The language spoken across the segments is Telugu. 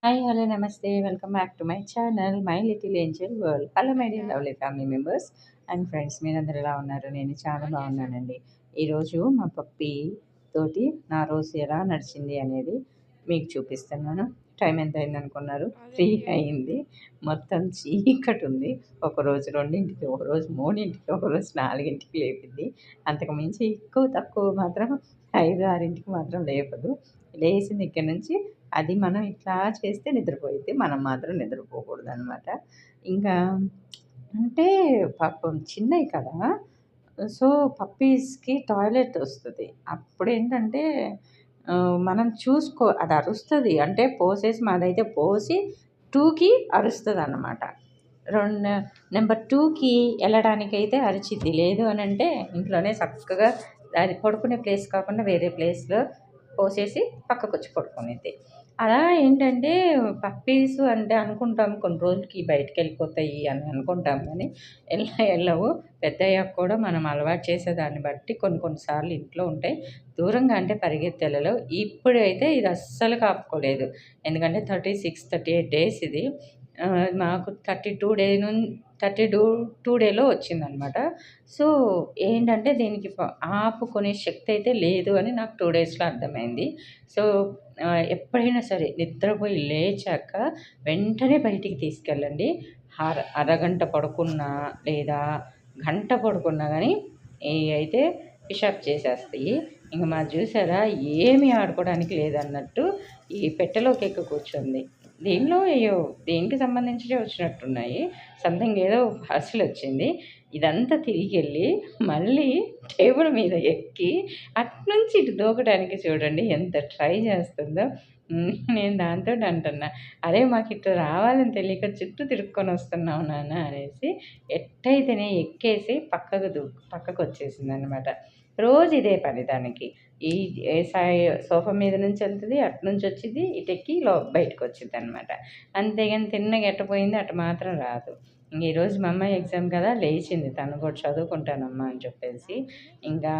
హాయ్! హలో! నమస్తే. Welcome back to my channel my little Angel world. Hello my dear lovely family members and friends. మీరందరూ ఎలా ఉన్నారు? నేను చాలా బాగున్నానండి. ఈరోజు మా పప్పీ తోటి నా రోజు ఎలా నడిచింది అనేది మీకు చూపిస్తున్నాను. టైం ఎంత అయిందనుకున్నారు? 3 అయింది. మొత్తం చీకటుంది. ఒకరోజు 2కి, ఒకరోజు 3కి, ఒకరోజు 4కి లేపింది. అంతకు మించి ఎక్కువ తక్కువ మాత్రం 5, 6కి మాత్రం లేపదు. లేచిన దగ్గర నుంచి అది మనం ఇట్లా చేస్తే నిద్రపోయిద్ది. మనం మాత్రం నిద్రపోకూడదనమాట. ఇంకా అంటే పాపం చిన్నయి కదా! సో, పప్పీస్‌కి టాయిలెట్ ఒస్తది. అప్పుడేంటంటే మనం అది అరుస్తది. అంటే పోసేసి మాదైతే పోసి 2కి అరుస్తదనమాట. రెండు నెంబర్ 2కి ఎళ్ళడానికైతే అరిచిద్ది. లేదు అనంటే ఇంట్లోనే చక్కగా అది పడుకునే ప్లేస్ కాకుండా వేరే ప్లేస్‌లో పోసేసి పక్కకొచ్చి పడుకునిద్ది. అలా ఏంటంటే పప్పీసు అంటే అనుకుంటాం కొన్ని రోజులకి బయటికెళ్ళిపోతాయి అని అనుకుంటాం గానీ ఎళ్ళవు. పెద్దయ్యాక కూడా మనం అలవాటు చేసేదాన్ని బట్టి కొన్ని కొన్ని సార్లు ఇంట్లో ఉంటాయి. దూరంగా అంటే పరిగెత్తెళ్ళలేవు. ఇప్పుడైతే ఇది అస్సలు కాపుకోలేదు. ఎందుకంటే 36, 38 డేస్ ఇది. మాకు 32 డేలో వచ్చిందనమాట. సో, ఏంటంటే దీనికి ఆపుకునే శక్తి అయితే లేదు అని నాకు 2 డేస్‌లో అర్థమైంది. సో, ఎప్పుడైనా సరే నిద్రపోయి లేచాక వెంటనే బయటికి తీసుకెళ్ళండి. అరగంట పడుకున్నా లేదా గంట పడుకున్నా గానీ ఇయయితే పిశాప్ చేసేస్తాయి. ఇంక మాది చూసారా ఏమీ ఆడుకోవడానికి లేదన్నట్టు ఈ పెట్టెలోకెక్కి కూర్చుంది. దీనిలో దేనికి సంబంధించినవి వచ్చినట్టున్నాయి. సంథింగ్ ఏదో పార్సెలొచ్చింది. ఇదంతా తిరిగెళ్ళి మళ్ళీ టేబుల్ మీద ఎక్కి అటునుంచి ఇటు దూకడానికి చూడండి ఎంత ట్రై చేస్తుందో. నేను దాంతోటి అంటున్నా, "అరే! మాకిటు రావాలని తెలియక చుట్టూ తిరుక్కొనొస్తున్నాం నాన్న" అనేసి ఎట్టయితేనే ఎక్కేసి పక్కకొచ్చేసిందనమాట. రోజు ఇదే పని దానికి. ఈ ఏ సాయి సోఫా మీద నుంచి ఎళ్తది, అటునుంచి వచ్చిద్ది, ఇటెక్కి బయటకొచ్చిద్దనమాట. అంతేగాని తిన్నగా ఎట్ట పోయిందో అటు మాత్రం రాదు. ఈరోజు మా అమ్మాయి ఎగ్జామ్ కదా! లేచింది తను కూడా చదువుకుంటానమ్మా అని చెప్పేసి. ఇంకా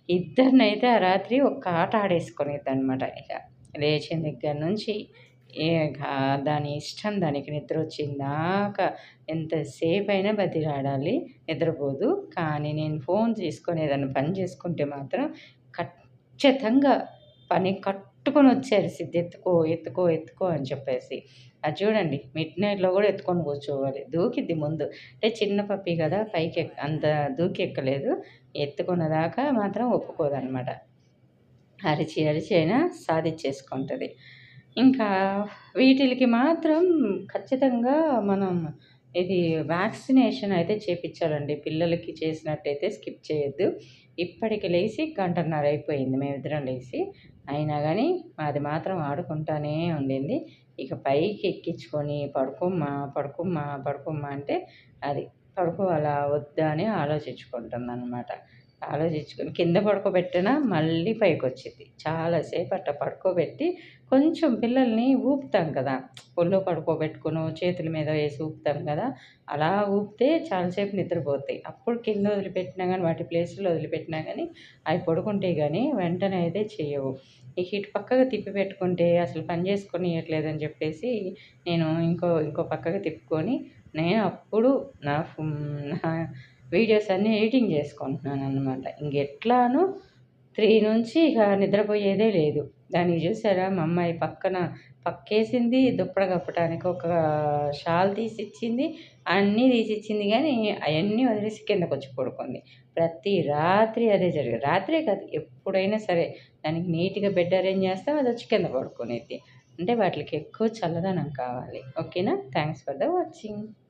ఇద్దరినైతే ఆ రాత్రి ఒక్క ఆట ఆడేసుకునిద్దనమాట ఇక. లేచిన దగ్గర నుంచి ఇక దాని ఇష్టం దానికి నిద్రొచ్చిందాకా ఎంతసేపయినా బతిలాడాలి. నిద్రపోదు. కానీ నేను ఫోన్ తీసుకొని ఏదన్నా పని చేసుకుంటే మాత్రం ఖచ్చితంగా పని కట్టుకొనొచ్చి అరిసిద్ది. ఎత్తుకో, ఎత్తుకో, ఎత్తుకో అని చెప్పేసి. అది చూడండి మిడ్ నైట్‌లో గూడా ఎత్తుకొని కూర్చోవాలి. దూకిద్ది ముందు. అంటే చిన్న పప్పీ గదా! పైకి అంత దూకి ఎక్కలేదు. ఎత్తుకున్న దాకా మాత్రం ఒప్పుకోదనమాట. అరిచి అరిచి అయినా సాధిచ్చేసుకుంటది. ఇంకా వీటిలికి మాత్రం ఖచ్చితంగా మనం ఇది వ్యాక్సినేషన్ అయితే చేపిచ్చాలండి. పిల్లలకి చేసినట్టయితే స్కిప్ చేయొద్దు. ఇప్పటికి లేసి గంటన్నర అయిపోయింది మేమిద్దరం లేసి. అయినా గానీ అది మాత్రం ఆడుకుంటానే ఉండింది. ఇక పైకి ఎక్కించుకొని పడుకోమ్మా, పడుకోమ్మా, పడుకోమ్మా అంటే అది పడుకోవాలా? వద్దా? అని ఆలోచించుకుంటుందనమాట. ఆలోచించుకొని కింద పడుకోబెట్టినా మళ్ళీ పైకొచ్చిద్ది. చాలా సేపు అట్ట పడుకోబెట్టి కొంచెం పిల్లల్ని ఊపుతాం కదా! ఒళ్ళో పడుకోబెట్టుకొనో, చేతుల మీద వేసి ఊపుతాం కదా! అలా ఊపితే చాలా సేపు నిద్రపోతాయి. అప్పుడు కింద వదిలిపెట్టినా గానీ, వాటి ప్లేస్‌లో వదిలిపెట్టినా గానీ, అవి పడుకుంటే గానీ వెంటనే అయితే చెయ్యవు. ఇక ఇటు పక్కకు తిప్పి పెట్టుకుంటే అసలు పని చేసుకోనియట్లేదని చెప్పేసి, నేను ఇంకో పక్కకు తిప్పుకొని, నేను అప్పుడు నా వీడియోస్ అన్నీ ఎడిటింగ్ చేసుకుంటున్నాననమాట. ఇంకెట్లానో 3 నుంచి ఇక నిద్రపోయేదే లేదు. దానికి చూసారా మా అమ్మాయి పక్కేసింది, దుప్పటి కప్పటానికి ఒక షాల్ తీసిచ్చింది, అన్నీ తీసిచ్చింది గానీ, అయన్నీ వదిలేసి కిందకొచ్చి పడుకుంది. ప్రతి రాత్రి అదే జరిగేది. రాత్రే కాదు ఎప్పుడైనా సరే దానికి నీట్‌గా బెడ్ అరేంజ్ చేస్తాం, అదొచ్చి కింద పడుకునిద్ది. అంటే వాటిలికి ఎక్కువ చల్లదనం కావాలి. ఓకేనా? Thanks for the watching.